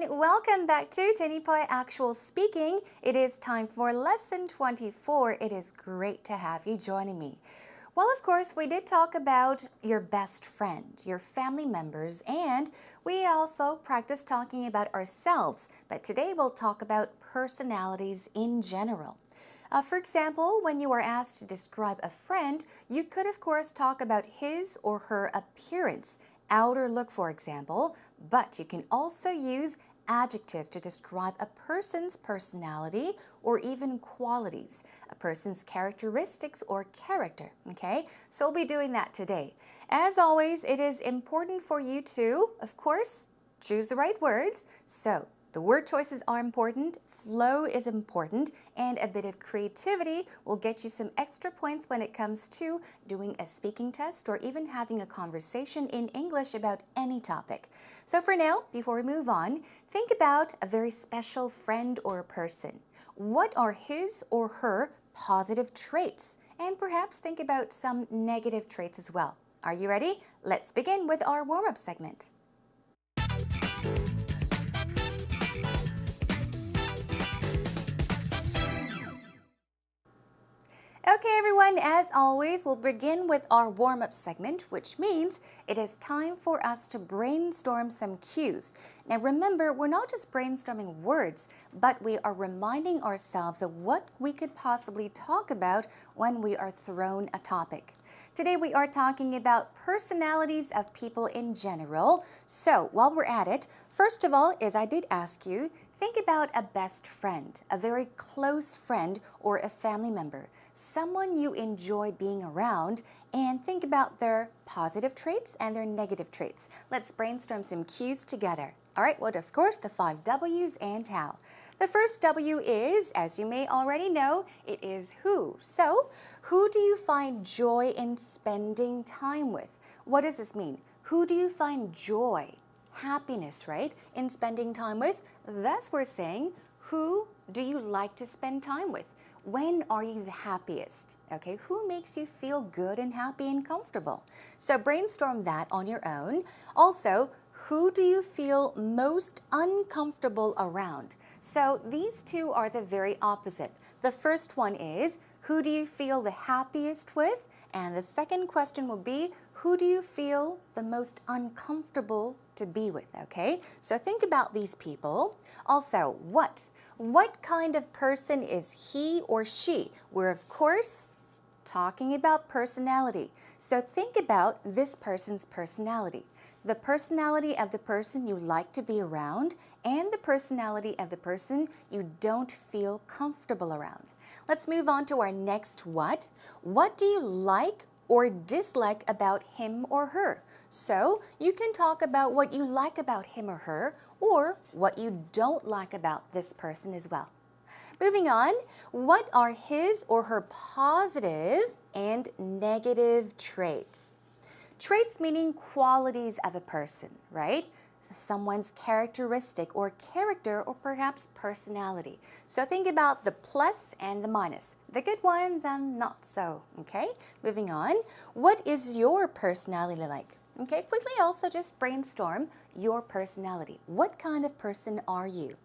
everyone, welcome back to Tenipoy Actual Speaking. It is time for lesson 24. It is great to have you joining me. Well, of course, we did talk about your best friend, your family members, and we also practiced talking about ourselves. But today we'll talk about personalities in general. For example, when you are asked to describe a friend, you could, of course, talk about his or her appearance, outer look, for example, but you can also use adjective to describe a person's personality or even qualities, a person's characteristics or character, okay? So we'll be doing that today. As always, it is important for you to, of course, choose the right words. So the word choices are important, flow is important, and a bit of creativity will get you some extra points when it comes to doing a speaking test or even having a conversation in English about any topic. So for now, before we move on, think about a very special friend or person. What are his or her positive traits? And perhaps think about some negative traits as well. Are you ready? Let's begin with our warm-up segment. Okay, everyone, as always, we'll begin with our warm-up segment, which means it is time for us to brainstorm some cues. Now, remember, we're not just brainstorming words, but we are reminding ourselves of what we could possibly talk about when we are thrown a topic. Today, we are talking about personalities of people in general. So, while we're at it, first of all, as I did ask you, think about a best friend, a very close friend or a family member, someone you enjoy being around, and think about their positive traits and their negative traits. Let's brainstorm some cues together. All right, well, of course, the 5 W's and how. The first W is, as you may already know, it is who. So, who do you find joy in spending time with? What does this mean? Who do you find joy, happiness, right, in spending time with? Thus, we're saying, who do you like to spend time with? When are you the happiest? Okay, who makes you feel good and happy and comfortable? So brainstorm that on your own. Also, who do you feel most uncomfortable around? So these two are the very opposite. The first one is, who do you feel the happiest with? And the second question will be, who do you feel the most uncomfortable to be with? Okay, so think about these people. Also, what kind of person is he or she? We're, of course, talking about personality. So think about this person's personality. The personality of the person you like to be around and the personality of the person you don't feel comfortable around. Let's move on to our next what. What do you like or dislike about him or her? So you can talk about what you like about him or her or what you don't like about this person as well. Moving on, what are his or her positive and negative traits? Traits meaning qualities of a person, right? So someone's characteristic or character or perhaps personality. So think about the plus and the minus, the good ones and not so, okay? Moving on, what is your personality like? Okay, quickly also just brainstorm your personality. What kind of person are you?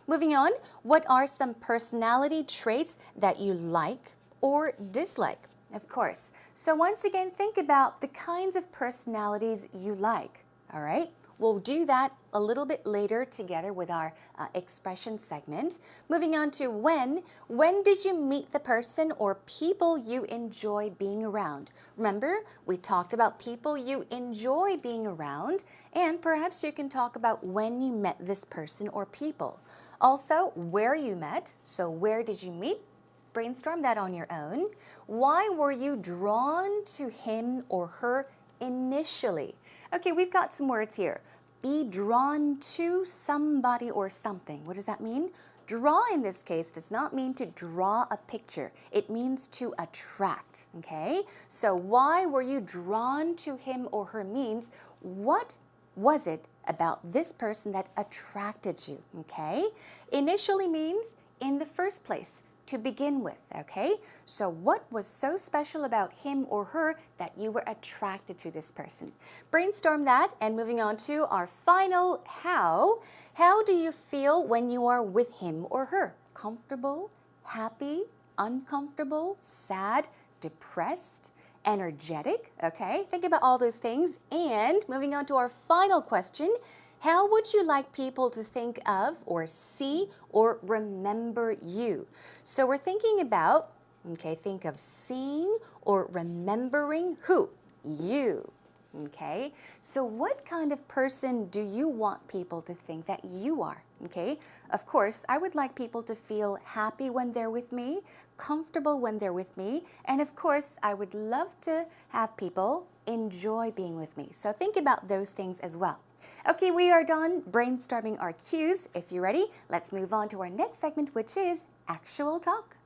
Moving on, what are some personality traits that you like or dislike? Of course. So once again, think about the kinds of personalities you like, all right? We'll do that a little bit later together with our expression segment. Moving on to when did you meet the person or people you enjoy being around? Remember, we talked about people you enjoy being around, and perhaps you can talk about when you met this person or people. Also, where you met, so where did you meet? Brainstorm that on your own. Why were you drawn to him or her initially? Okay, we've got some words here. Be drawn to somebody or something. What does that mean? Draw in this case does not mean to draw a picture. It means to attract, okay? So why were you drawn to him or her means what was it about this person that attracted you, okay? Initially means in the first place, to begin with, okay? So what was so special about him or her that you were attracted to this person? Brainstorm that, and moving on to our final how. How do you feel when you are with him or her? Comfortable, happy, uncomfortable, sad, depressed, energetic, okay? Think about all those things. And moving on to our final question, how would you like people to think of or see or remember you? So we're thinking about, okay, think of seeing or remembering who? You. Okay, so what kind of person do you want people to think that you are? Okay, of course, I would like people to feel happy when they're with me, comfortable when they're with me, and of course, I would love to have people enjoy being with me. So think about those things as well. Okay, we are done brainstorming our cues. If you're ready, let's move on to our next segment, which is actual talk.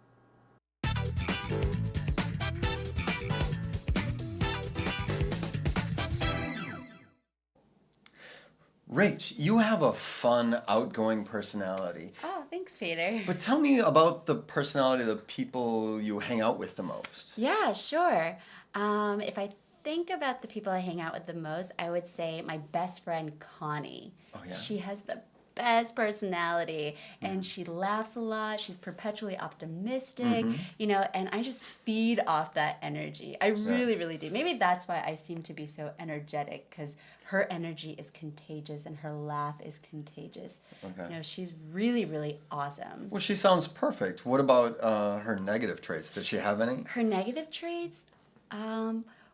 Rach, you have a fun, outgoing personality. Oh, thanks, Peter. But tell me about the personality of the people you hang out with the most. Yeah, sure. If I think about the people I hang out with the most, I would say my best friend Connie. Oh, yeah? She has the best personality and she laughs a lot. She's perpetually optimistic, and I just feed off that energy. I really, really do. Maybe that's why I seem to be so energetic, because her energy is contagious and her laugh is contagious. Okay. She's really, really awesome. Well, she sounds perfect. What about her negative traits? Does she have any? Her negative traits?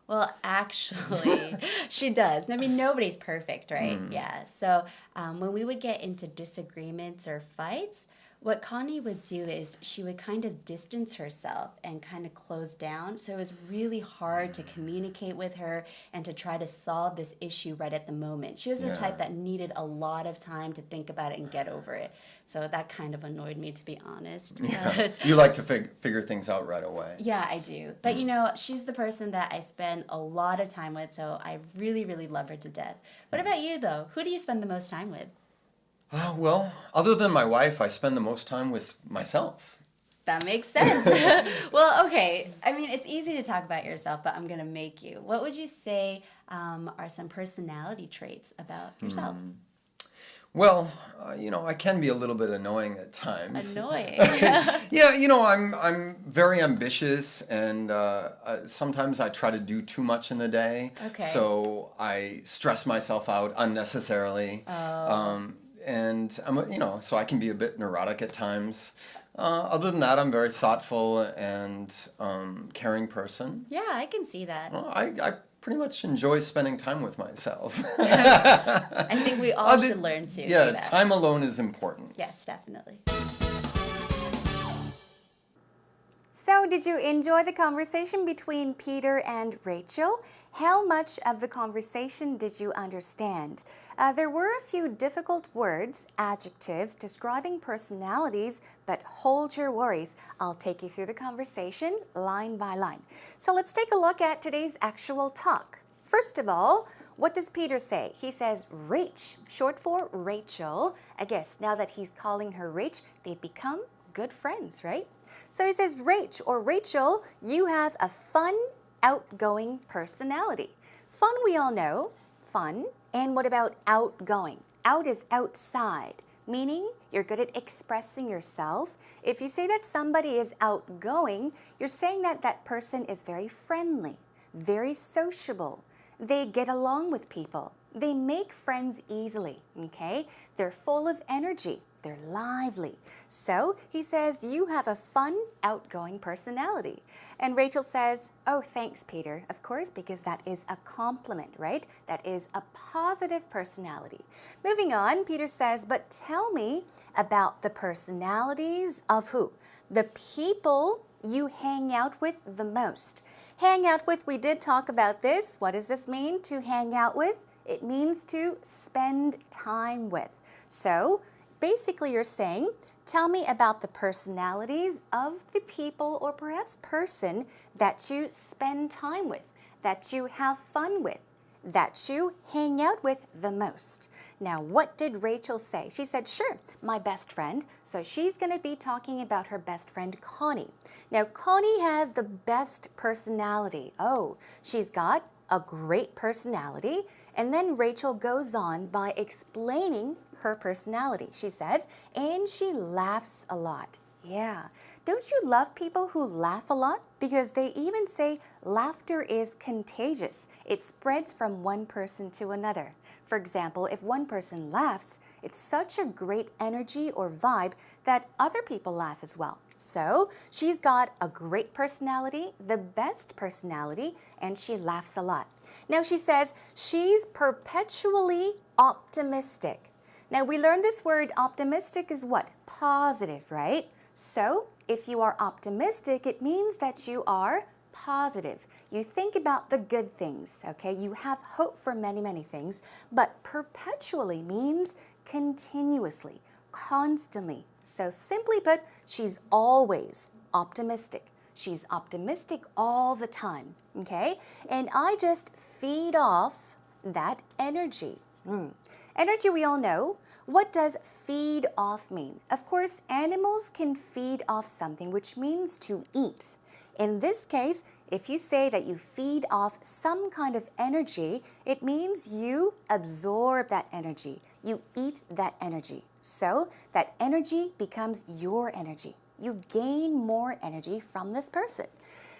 Well, actually, she does. I mean, nobody's perfect, right? Yeah. So when we would get into disagreements or fights, what Connie would do is she would kind of distance herself and kind of close down. So it was really hard to communicate with her and to try to solve this issue right at the moment. She was the type that needed a lot of time to think about it and get over it. So that kind of annoyed me, to be honest. Yeah. You like to figure things out right away. Yeah, I do. But she's the person that I spend a lot of time with, so I really, really love her to death. What about you, though? Who do you spend the most time with? Well, other than my wife, I spend the most time with myself. That makes sense. Well, okay. I mean, it's easy to talk about yourself, but I'm going to make you. What would you say are some personality traits about yourself? Well, I can be a little bit annoying at times. Annoying. Yeah, I'm very ambitious, and sometimes I try to do too much in the day. Okay. So I stress myself out unnecessarily. Oh. And I'm, so I can be a bit neurotic at times. Other than that, I'm a very thoughtful and caring person. Yeah, I can see that. Well, I pretty much enjoy spending time with myself. I think we all should learn to do that. Time alone is important. Yes, definitely. So, did you enjoy the conversation between Peter and Rachel? How much of the conversation did you understand? There were a few difficult words, adjectives, describing personalities, but hold your worries. I'll take you through the conversation line by line. So let's take a look at today's actual talk. First of all, what does Peter say? He says Rach, short for Rachel. I guess now that he's calling her Rach, they've become good friends, right? So he says, Rach or Rachel, you have a fun, outgoing personality. Fun, we all know, fun. And what about outgoing? Out is outside, meaning you're good at expressing yourself. If you say that somebody is outgoing, you're saying that that person is very friendly, very sociable. They get along with people. They make friends easily, okay? They're full of energy. They're lively. So he says, you have a fun, outgoing personality. And Rachel says, oh, thanks, Peter. Of course, because that is a compliment, right? That is a positive personality. Moving on, Peter says, but tell me about the personalities of who? The people you hang out with the most. Hang out with, we did talk about this. What does this mean, to hang out with? It means to spend time with. So basically you're saying, tell me about the personalities of the people or perhaps person that you spend time with, that you have fun with. that you hang out with the most. Now, what did Rachel say? She said, sure, my best friend. So she's going to be talking about her best friend, Connie. Now, Connie has the best personality. Oh, she's got a great personality. And then Rachel goes on by explaining her personality. She says, and she laughs a lot. Yeah. Don't you love people who laugh a lot? Because they even say laughter is contagious. It spreads from one person to another. For example, if one person laughs, it's such a great energy or vibe that other people laugh as well. So she's got a great personality, the best personality, and she laughs a lot. Now she says she's perpetually optimistic. Now we learned this word optimistic is what? Positive, right? So if you are optimistic, it means that you are positive. You think about the good things, okay? You have hope for many, many things, but perpetually means continuously, constantly. So simply put, she's always optimistic. She's optimistic all the time, okay? And I just feed off that energy. Energy we all know. What does feed off mean? Of course, animals can feed off something, which means to eat. In this case, if you say that you feed off some kind of energy, it means you absorb that energy. You eat that energy. So that energy becomes your energy. You gain more energy from this person.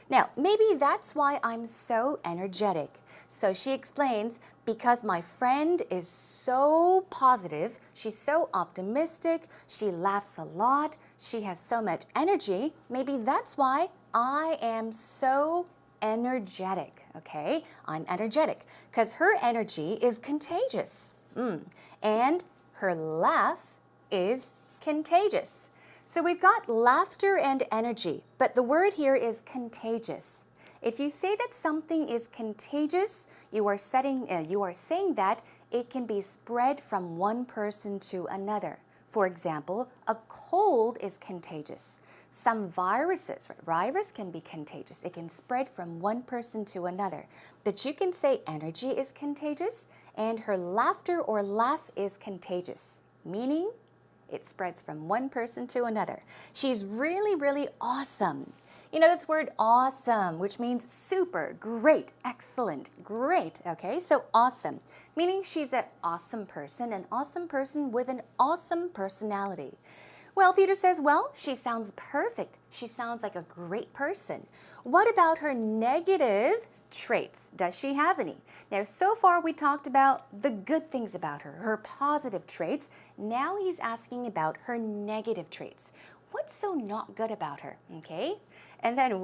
Now, maybe that's why I'm so energetic. So she explains, because my friend is so positive, she's so optimistic, she laughs a lot, she has so much energy, maybe that's why I am so energetic, okay? I'm energetic because her energy is contagious. And her laugh is contagious. So we've got laughter and energy, but the word here is contagious. If you say that something is contagious, you are saying that it can be spread from one person to another. For example, a cold is contagious. Some viruses, virus can be contagious. It can spread from one person to another. But you can say energy is contagious and her laughter or laugh is contagious, meaning it spreads from one person to another. She's really, really awesome. You know this word awesome, which means super, great, excellent, great, okay? So awesome, meaning she's an awesome person with an awesome personality. Well, Peter says, well, she sounds perfect. She sounds like a great person. What about her negative traits? Does she have any? Now, so far we talked about the good things about her, her positive traits. Now he's asking about her negative traits. What's so not good about her, okay? And then,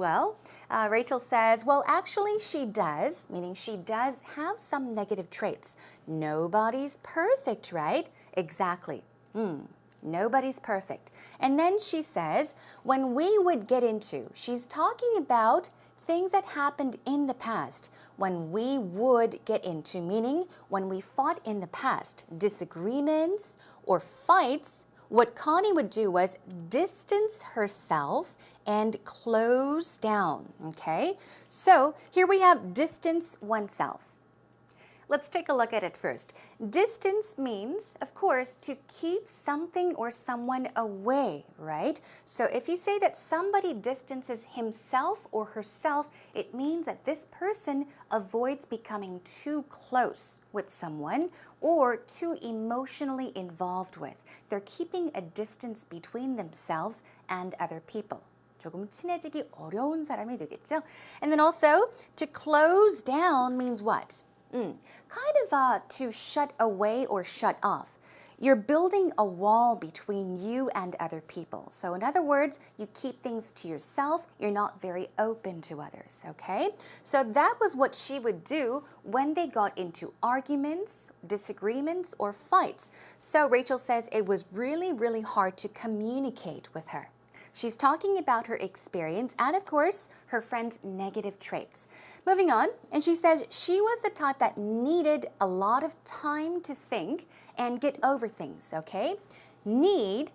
Rachel says, well, actually she does, meaning she does have some negative traits. Nobody's perfect, right? Exactly. Nobody's perfect. And then she says, when we would get into, she's talking about things that happened in the past. When we would get into, meaning when we fought in the past, disagreements or fights, what Connie would do was distance herself and close down, okay? So here we have distance oneself. Let's take a look at it first. Distance means, of course, to keep something or someone away, right? So if you say that somebody distances himself or herself, it means that this person avoids becoming too close with someone or too emotionally involved with. They're keeping a distance between themselves and other people. 조금 친해지기 어려운 사람이 되겠죠? And then also, to close down means what? To shut away or shut off. You're building a wall between you and other people. So in other words, you keep things to yourself. You're not very open to others, okay? So that was what she would do when they got into arguments, disagreements, or fights. So Rachel says it was really, really hard to communicate with her. She's talking about her experience and, of course, her friend's negative traits. Moving on, and she says she was the type that needed a lot of time to think and get over things, okay? Need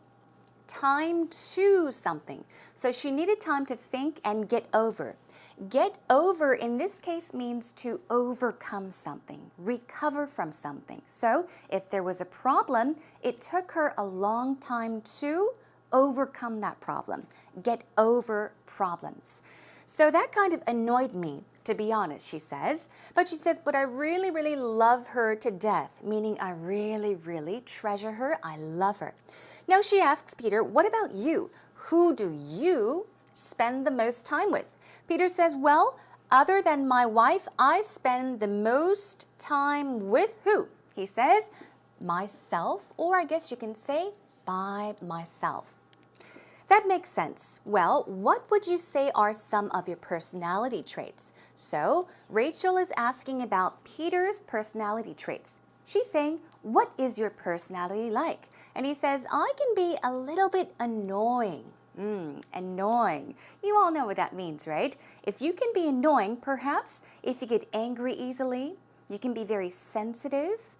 time to something. So she needed time to think and get over. Get over in this case means to overcome something, recover from something. So if there was a problem, it took her a long time to overcome that problem. Get over problems. So that kind of annoyed me, to be honest, she says. But she says, but I really, really love her to death, meaning I really, really treasure her. I love her. Now she asks Peter, what about you? Who do you spend the most time with? Peter says, well, other than my wife, I spend the most time with who? He says, myself, or I guess you can say by myself. That makes sense. Well, what would you say are some of your personality traits? So, Rachel is asking about Peter's personality traits. She's saying, what is your personality like? And he says, I can be a little bit annoying. Annoying. You all know what that means, right? If you can be annoying, perhaps if you get angry easily, you can be very sensitive,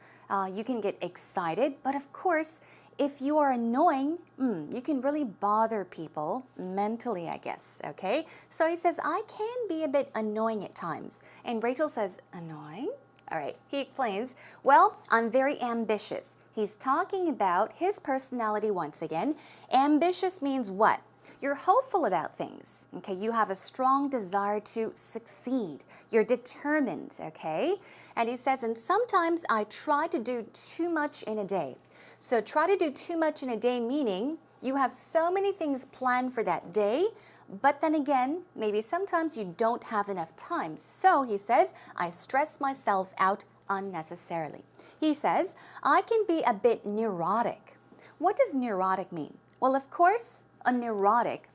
you can get excited, but of course, if you are annoying, you can really bother people mentally, I guess, okay? So he says, I can be a bit annoying at times. And Rachel says, annoying? All right, he explains, well, I'm very ambitious. He's talking about his personality once again. Ambitious means what? You're hopeful about things, okay? You have a strong desire to succeed. You're determined, okay? And he says, and sometimes I try to do too much in a day. So try to do too much in a day, meaning you have so many things planned for that day, but then again, maybe sometimes you don't have enough time. So he says, I stress myself out unnecessarily. He says, I can be a bit neurotic. What does neurotic mean? Well, of course, a neurotic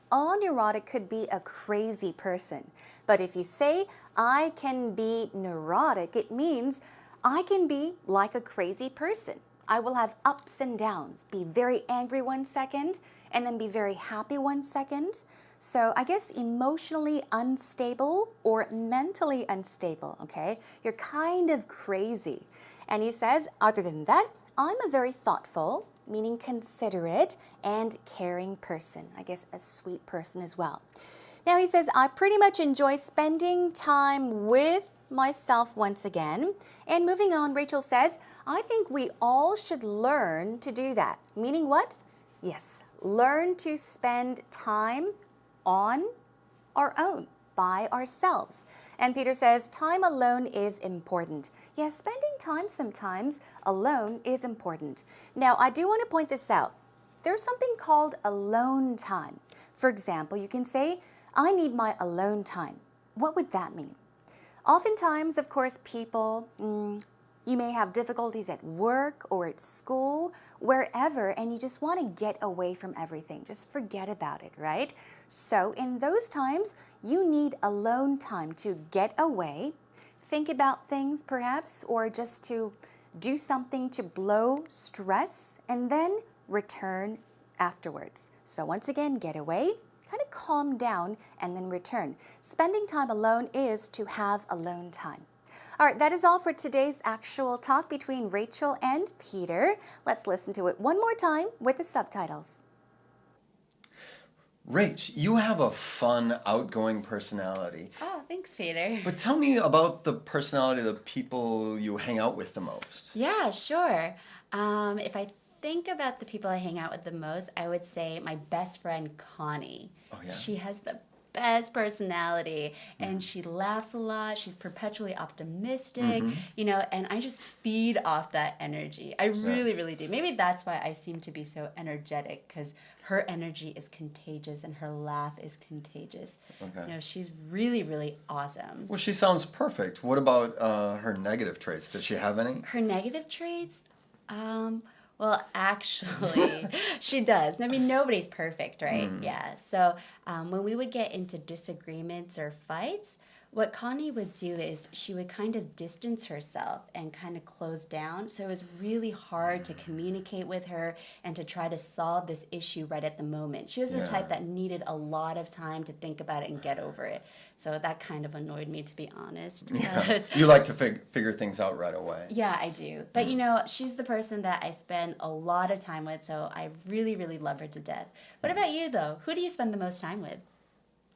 could be a crazy person. But if you say, I can be neurotic, it means I can be like a crazy person. I will have ups and downs, be very angry 1 second, and then be very happy 1 second. So I guess emotionally unstable or mentally unstable, okay? You're kind of crazy. And he says, other than that, I'm a very thoughtful, meaning considerate and caring person. I guess a sweet person as well. Now he says, I pretty much enjoy spending time with myself once again. And moving on, Rachel says, I think we all should learn to do that. Meaning what? Yes, learn to spend time on our own, by ourselves. And Peter says, time alone is important. Yes, spending time sometimes alone is important. Now, I do want to point this out. There's something called alone time. For example, you can say, I need my alone time. What would that mean? Oftentimes, of course, people, you may have difficulties at work or at school, wherever, and you just want to get away from everything. Just forget about it, right? So in those times, you need alone time to get away, think about things perhaps, or just to do something to blow stress, and then return afterwards. So once again, get away, kind of calm down, and then return. Spending time alone is to have alone time. All right, that is all for today's actual talk between Rachel and Peter. Let's listen to it one more time with the subtitles. Rach, you have a fun, outgoing personality. Oh, thanks, Peter. But tell me about the personality of the people you hang out with the most. Yeah, sure. If I think about the people I hang out with the most, I would say my best friend, Connie. Oh, yeah? She has the best personality and she laughs a lot. She's perpetually optimistic, and I just feed off that energy. I really, really do. Maybe that's why I seem to be so energetic, because her energy is contagious and her laugh is contagious. Okay. She's really, really awesome. Well, she sounds perfect. What about her negative traits? Does she have any? Her negative traits? Well, actually, she does. I mean, nobody's perfect, right? Yeah. So when we would get into disagreements or fights, what Connie would do is she would kind of distance herself and kind of close down. So it was really hard to communicate with her and to try to solve this issue right at the moment. She was the type that needed a lot of time to think about it and get over it. So that kind of annoyed me, to be honest. Yeah. You like to figure things out right away. Yeah, I do. But she's the person that I spend a lot of time with, so I really, really love her to death. What about you, though? Who do you spend the most time with?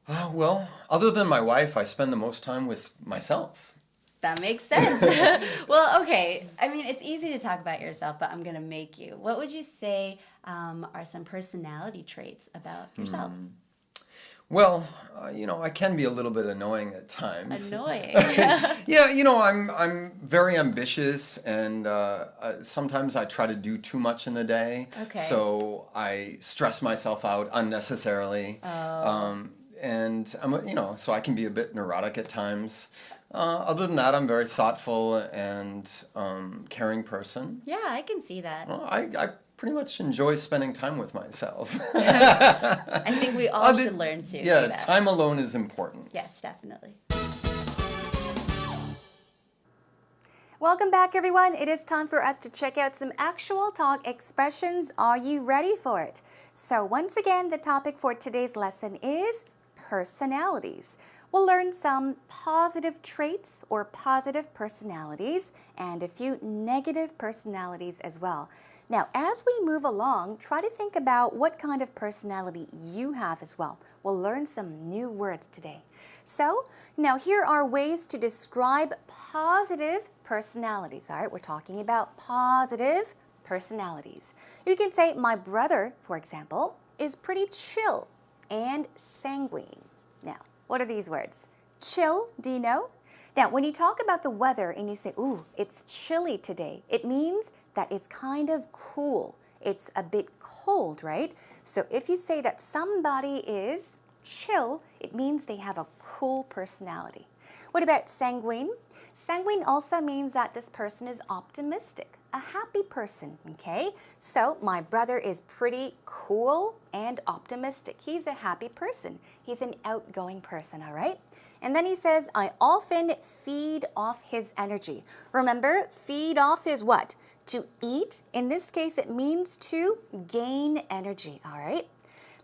Well, other than my wife, I spend the most time with myself. That makes sense. Well, okay. I mean, it's easy to talk about yourself, but I'm going to make you. What would you say are some personality traits about yourself? Well, I can be a little bit annoying at times. Annoying. Yeah, I'm very ambitious, and sometimes I try to do too much in the day. Okay. So I stress myself out unnecessarily. And so I can be a bit neurotic at times. Other than that, I'm a very thoughtful and caring person. Yeah, I can see that. Well, I pretty much enjoy spending time with myself. I think we all should learn to do Yeah, that. time alone is important. Yes, definitely. Welcome back, everyone. It is time for us to check out some actual talk expressions. Are you ready for it? So once again, the topic for today's lesson is personalities. We'll learn some positive traits or positive personalities and a few negative personalities as well. Now, as we move along, try to think about what kind of personality you have as well. We'll learn some new words today. So, now here are ways to describe positive personalities. All right, we're talking about positive personalities. You can say, my brother, for example, is pretty chill and sanguine. Now, what are these words? Chill, do you know? Now, when you talk about the weather and you say, ooh, it's chilly today, it means that it's kind of cool. It's a bit cold, right? So if you say that somebody is chill, it means they have a cool personality. What about sanguine? Sanguine also means that this person is optimistic, a happy person, okay? So my brother is pretty cool and optimistic. He's a happy person. He's an outgoing person, all right? And then he says, I often feed off his energy. Remember, feed off is what? To eat. In this case, it means to gain energy, all right?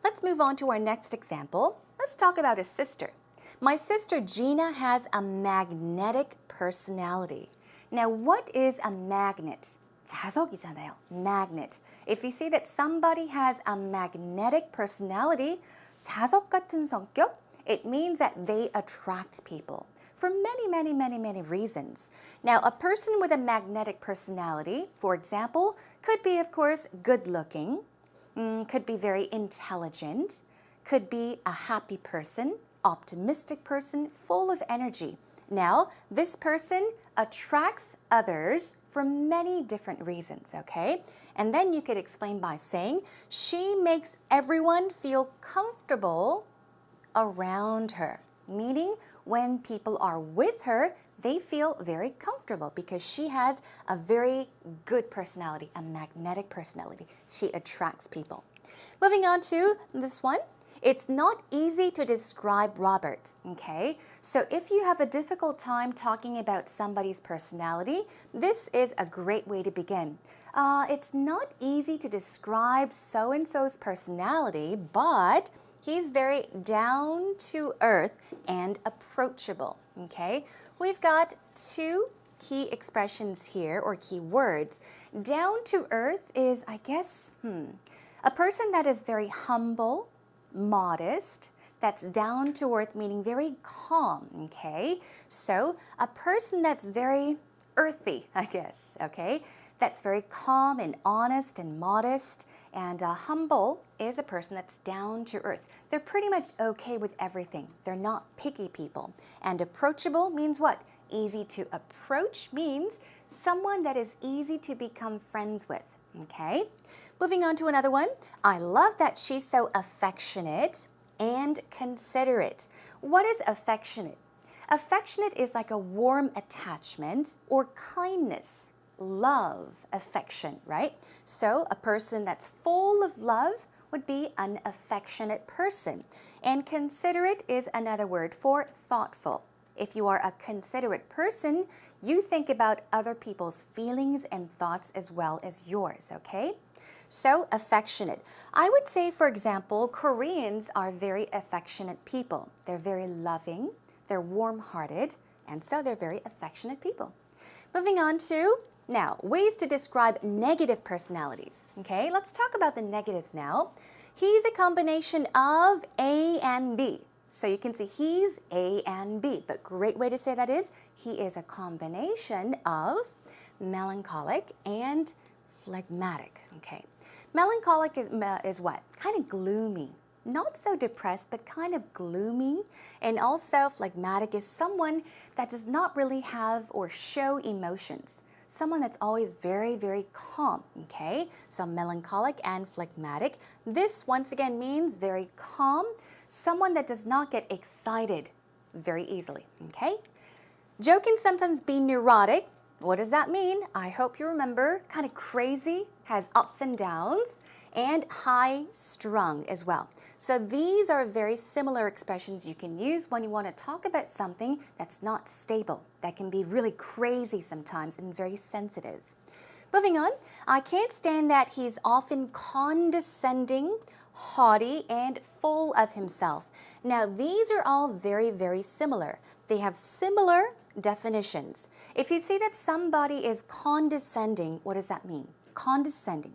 Let's move on to our next example. Let's talk about a sister. My sister Gina has a magnetic personality. Now, what is a magnet? 자석이잖아요. Magnet. If you see that somebody has a magnetic personality, 자석 같은 성격, it means that they attract people for many reasons. Now, a person with a magnetic personality, for example, could be, of course, good looking, could be very intelligent, could be a happy person, optimistic person, full of energy. Now, this person attracts others for many different reasons, okay? And then you could explain by saying, she makes everyone feel comfortable around her, meaning when people are with her, they feel very comfortable because she has a very good personality, a magnetic personality. She attracts people. Moving on to this one. It's not easy to describe Robert, okay? So if you have a difficult time talking about somebody's personality, this is a great way to begin. It's not easy to describe so-and-so's personality, but he's very down to earth and approachable, okay? We've got two key expressions here, or key words. Down to earth is, I guess, a person that is very humble, modest, that's down to earth, meaning very calm, okay? So a person that's very earthy, I guess, okay? That's very calm and honest and modest. And humble is a person that's down to earth. They're pretty much okay with everything. They're not picky people. And approachable means what? Easy to approach means someone that is easy to become friends with, okay? Moving on to another one. I love that she's so affectionate and considerate. What is affectionate? Affectionate is like a warm attachment or kindness, love, affection, right? So a person that's full of love would be an affectionate person. And considerate is another word for thoughtful. If you are a considerate person, you think about other people's feelings and thoughts as well as yours, okay? So affectionate. I would say, for example, Koreans are very affectionate people. They're very loving, they're warm-hearted, and so they're very affectionate people. Moving on to, now, ways to describe negative personalities. Okay, let's talk about the negatives now. He's a combination of A and B. So you can see he's A and B, but great way to say that is he is a combination of melancholic and phlegmatic, okay? Melancholic is what? Kind of gloomy. Not so depressed, but kind of gloomy. And also phlegmatic is someone that does not really have or show emotions. Someone that's always very, very calm, okay? So melancholic and phlegmatic. This, once again, means very calm. Someone that does not get excited very easily, okay? Joe can sometimes be neurotic. What does that mean? I hope you remember, kind of crazy, has ups and downs, and high strung as well. So these are very similar expressions you can use when you want to talk about something that's not stable, that can be really crazy sometimes and very sensitive. Moving on, I can't stand that he's often condescending, haughty, and full of himself. Now, these are all very, very similar. They have similar definitions. If you see that somebody is condescending, what does that mean? Condescending.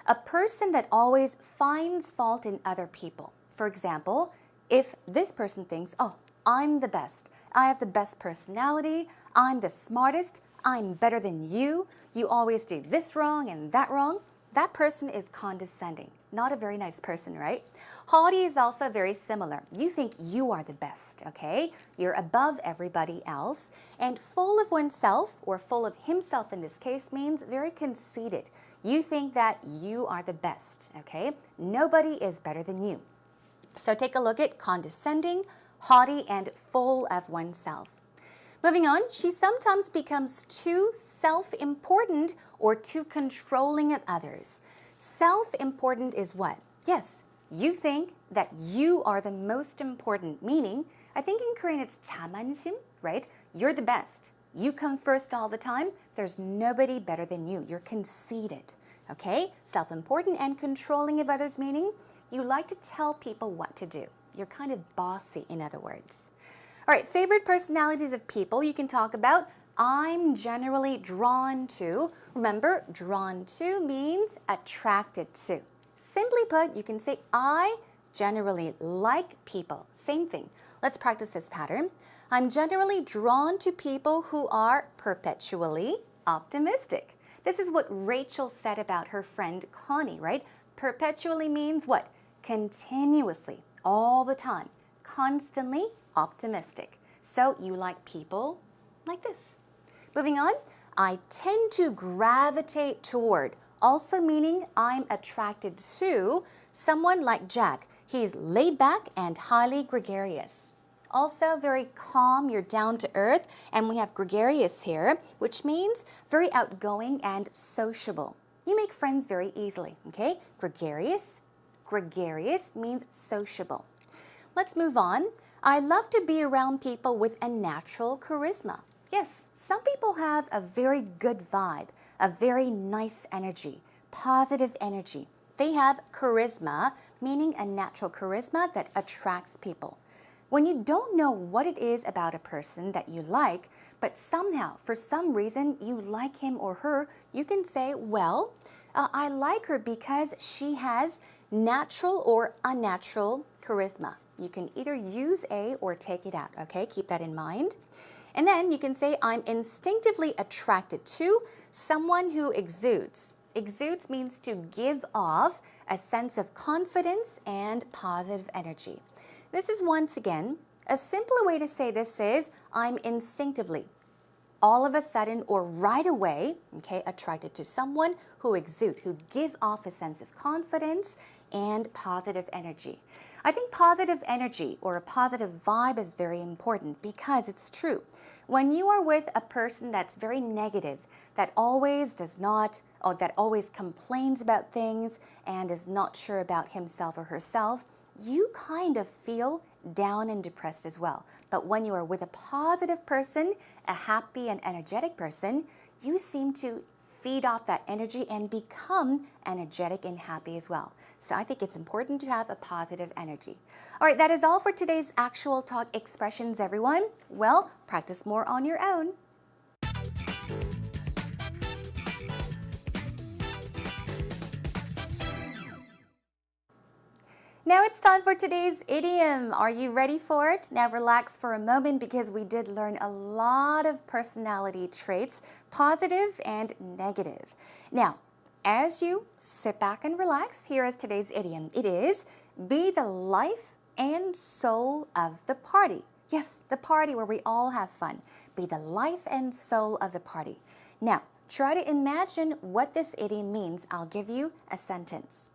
A person that always finds fault in other people. For example, if this person thinks, oh, I'm the best, I have the best personality, I'm the smartest, I'm better than you always do this wrong and that wrong, that person is condescending. Not a very nice person, right? Haughty is also very similar. You think you are the best, okay? You're above everybody else. And full of oneself, or full of himself in this case, means very conceited. You think that you are the best, okay? Nobody is better than you. So take a look at condescending, haughty, and full of oneself. Moving on, she sometimes becomes too self-important or too controlling of others. Self-important is what? Yes, you think that you are the most important, meaning, I think in Korean it's 자만심, right? You're the best. You come first all the time. There's nobody better than you. You're conceited, okay? Self-important and controlling of others, meaning you like to tell people what to do. You're kind of bossy, in other words. All right, favorite personalities of people you can talk about. I'm generally drawn to. Remember, drawn to means attracted to. Simply put, you can say, I generally like people. Same thing. Let's practice this pattern. I'm generally drawn to people who are perpetually optimistic. This is what Rachel said about her friend Connie, right? Perpetually means what? Continuously, all the time, constantly optimistic. So you like people like this. Moving on, I tend to gravitate toward, also meaning I'm attracted to someone like Jack. He's laid back and highly gregarious. Also very calm, you're down to earth, and we have gregarious here, which means very outgoing and sociable. You make friends very easily, okay? Gregarious means sociable. Let's move on. I love to be around people with a natural charisma. Yes, some people have a very good vibe, a very nice energy, positive energy. They have charisma, meaning a natural charisma that attracts people. When you don't know what it is about a person that you like, but somehow, for some reason, you like him or her, you can say, well, I like her because she has natural or unnatural charisma. You can either use A or take it out, okay? Keep that in mind. And then you can say, I'm instinctively attracted to someone who exudes. Exudes means to give off a sense of confidence and positive energy. This is, once again, a simpler way to say this is, I'm instinctively, all of a sudden or right away, okay, attracted to someone who exude, who give off a sense of confidence and positive energy. I think positive energy or a positive vibe is very important because it's true. When you are with a person that's very negative, that always does not, or that always complains about things and is not sure about himself or herself, you kind of feel down and depressed as well. But when you are with a positive person, a happy and energetic person, you seem to feed off that energy and become energetic and happy as well. So I think it's important to have a positive energy. All right, that is all for today's actual talk expressions, everyone. Well, practice more on your own. Now it's time for today's idiom. Are you ready for it? Now relax for a moment because we did learn a lot of personality traits, positive and negative. Now, as you sit back and relax, here is today's idiom. It is be the life and soul of the party. Yes, the party where we all have fun. Be the life and soul of the party. Now, try to imagine what this idiom means. I'll give you a sentence.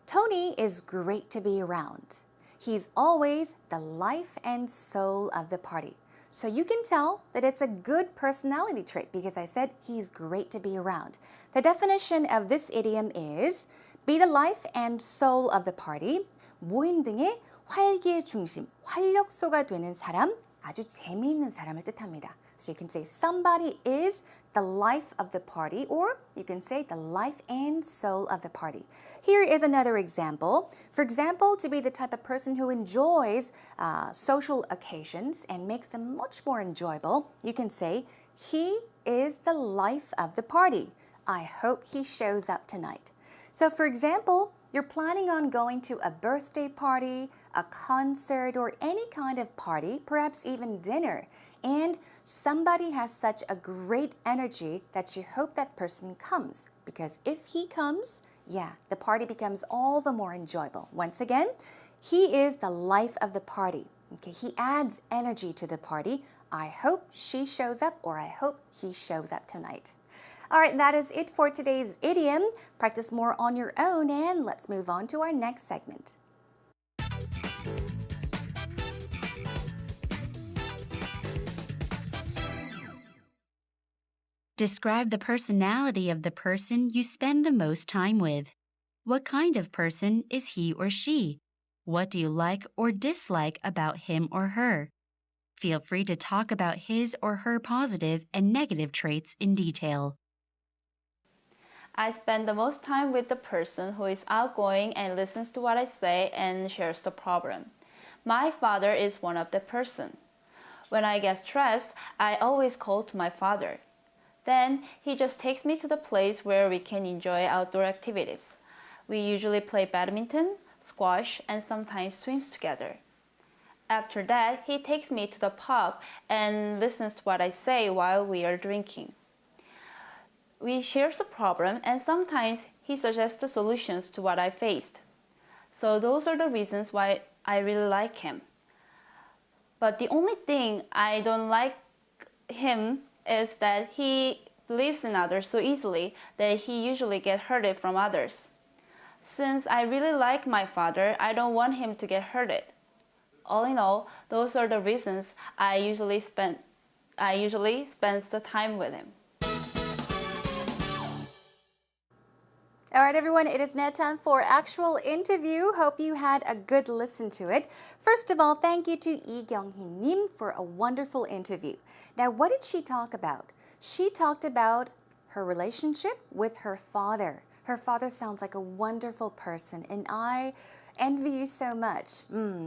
Tony is great to be around. He's always the life and soul of the party. So you can tell that it's a good personality trait because I said he's great to be around. The definition of this idiom is be the life and soul of the party. 모임 등의 활기의 중심, 활력소가 되는 사람, 아주 재미있는 사람을 뜻합니다. So you can say somebody is the life of the party, or you can say the life and soul of the party. Here is another example. For example, to be the type of person who enjoys social occasions and makes them much more enjoyable, you can say, he is the life of the party. I hope he shows up tonight. So for example, you're planning on going to a birthday party, a concert, or any kind of party, perhaps even dinner, and somebody has such a great energy that you hope that person comes. Because if he comes, yeah, the party becomes all the more enjoyable. Once again, he is the life of the party. Okay, he adds energy to the party. I hope she shows up, or I hope he shows up tonight. All right, that is it for today's idiom. Practice more on your own, and let's move on to our next segment. Describe the personality of the person you spend the most time with. What kind of person is he or she? What do you like or dislike about him or her? Feel free to talk about his or her positive and negative traits in detail. I spend the most time with the person who is outgoing and listens to what I say and shares the problem. My father is one of the person. When I get stressed, I always call to my father. Then he just takes me to the place where we can enjoy outdoor activities. We usually play badminton, squash, and sometimes swims together. After that, he takes me to the pub and listens to what I say while we are drinking. We share the problem, and sometimes he suggests the solutions to what I faced. So those are the reasons why I really like him. But the only thing I don't like him is that he believes in others so easily that he usually gets hurted from others. Since I really like my father, I don't want him to get hurted. All in all, those are the reasons I usually spend the time with him. All right, everyone, it is now time for actual interview. Hope you had a good listen to it. First of all, thank you to Lee Kyung-hee Nim for a wonderful interview. Now, what did she talk about? She talked about her relationship with her father. Her father sounds like a wonderful person, and I envy you so much.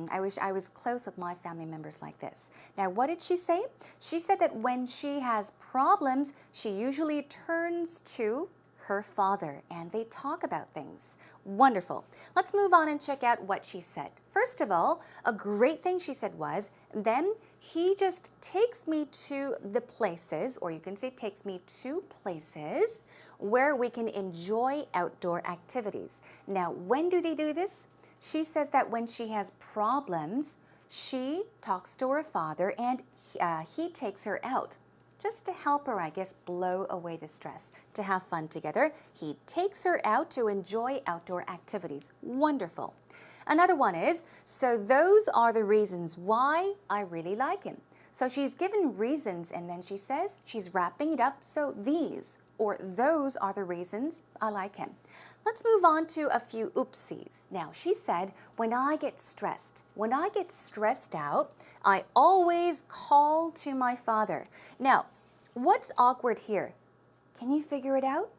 I wish I was close with my family members like this. Now, what did she say? She said that when she has problems, she usually turns to her father, and they talk about things. Wonderful. Let's move on and check out what she said. First of all, a great thing she said was, then he just takes me to the places, or you can say takes me to places where we can enjoy outdoor activities. Now, when do they do this? She says that when she has problems, she talks to her father and he takes her out. Just to help her, I guess, blow away the stress, to have fun together. He takes her out to enjoy outdoor activities. Wonderful. Another one is, so those are the reasons why I really like him. So she's given reasons and then she says, she's wrapping it up, so these or those are the reasons I like him. Let's move on to a few oopsies. Now, she said, when I get stressed out, I always call to my father. Now, what's awkward here? Can you figure it out?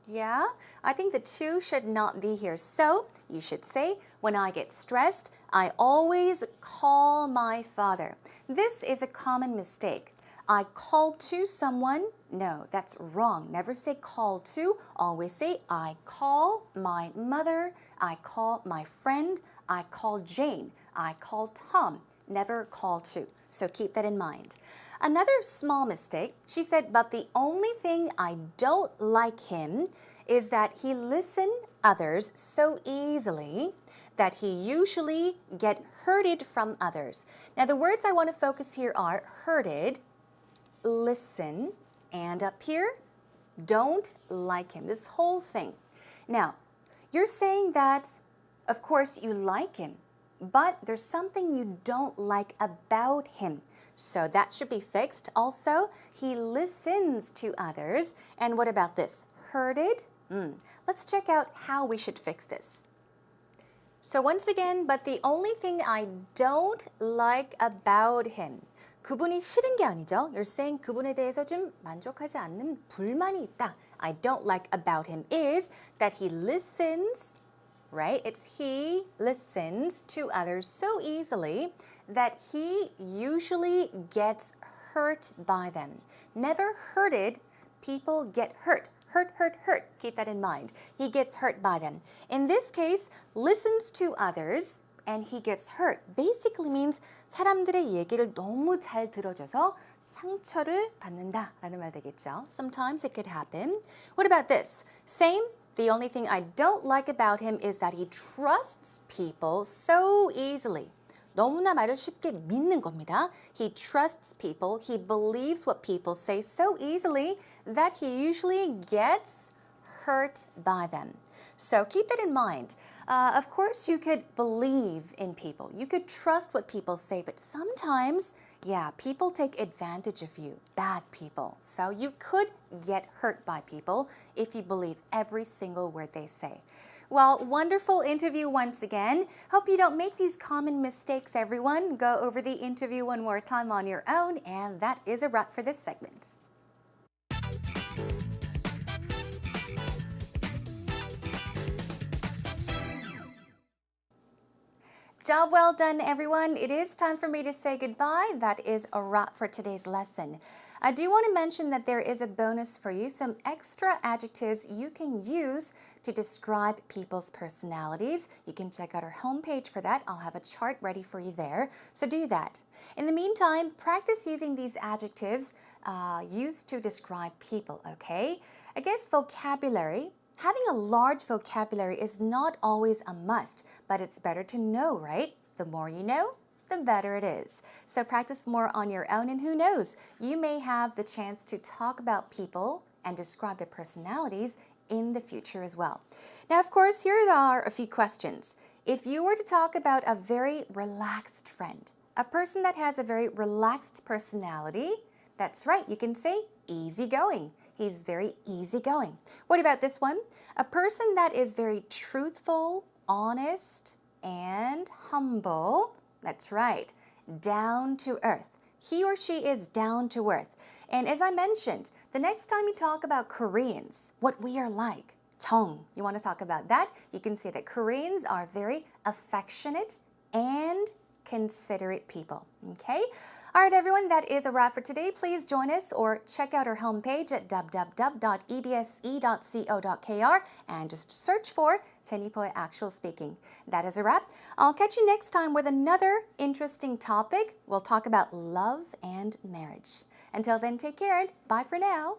Yeah? I think the two should not be here. So, you should say, when I get stressed, I always call my father. This is a common mistake. I call to someone. No, that's wrong. Never say call to. Always say I call my mother, I call my friend, I call Jane. I call Tom. Never call to. So keep that in mind. Another small mistake, she said, but the only thing I don't like him is that he listens others so easily that he usually get hurted from others. Now the words I want to focus here are hurted, listen, and up here, don't like him. This whole thing. Now, you're saying that, of course, you like him, but there's something you don't like about him. So that should be fixed. Also, he listens to others. And what about this? Hurted? Let's check out how we should fix this. So once again, but the only thing I don't like about him. 그분이 싫은 게 아니죠. You're saying 그분에 대해서 좀 만족하지 않는 불만이 있다. I don't like about him is that he listens, right? It's he listens to others so easily that he usually gets hurt by them. Never hurted, people get hurt. Hurt, hurt, hurt. Keep that in mind. He gets hurt by them. In this case, listens to others and he gets hurt. Basically means 사람들의 얘기를 너무 잘 들어줘서 상처를 받는다라는 말 되겠죠. Sometimes it could happen. What about this? Same. The only thing I don't like about him is that he trusts people so easily. 너무나 말을 쉽게 믿는 겁니다. He trusts people. He believes what people say so easily that he usually gets hurt by them. So keep that in mind. Of course, you could believe in people. You could trust what people say, but sometimes, yeah, people take advantage of you, bad people. So you could get hurt by people if you believe every single word they say. Well, wonderful interview once again. Hope you don't make these common mistakes, everyone. Go over the interview one more time on your own, and that is a wrap for this segment. Job well done, everyone. It is time for me to say goodbye. That is a wrap for today's lesson. I do want to mention that there is a bonus for you, some extra adjectives you can use to describe people's personalities. You can check out our homepage for that. I'll have a chart ready for you there. So do that. In the meantime, practice using these adjectives used to describe people, okay? I guess vocabulary. Having a large vocabulary is not always a must, but it's better to know, right? The more you know, the better it is. So practice more on your own, and who knows, you may have the chance to talk about people and describe their personalities in the future as well. Now, of course, here are a few questions. If you were to talk about a very relaxed friend, a person that has a very relaxed personality, that's right, you can say easygoing. He's very easygoing. What about this one? A person that is very truthful, honest, and humble. That's right, down to earth. He or she is down to earth. And as I mentioned, the next time you talk about Koreans, what we are like, 정, you want to talk about that? You can say that Koreans are very affectionate and considerate people, okay? All right, everyone, that is a wrap for today. Please join us or check out our homepage at www.ebse.co.kr and just search for Tenipoe Actual Speaking. That is a wrap. I'll catch you next time with another interesting topic. We'll talk about love and marriage. Until then, take care and bye for now.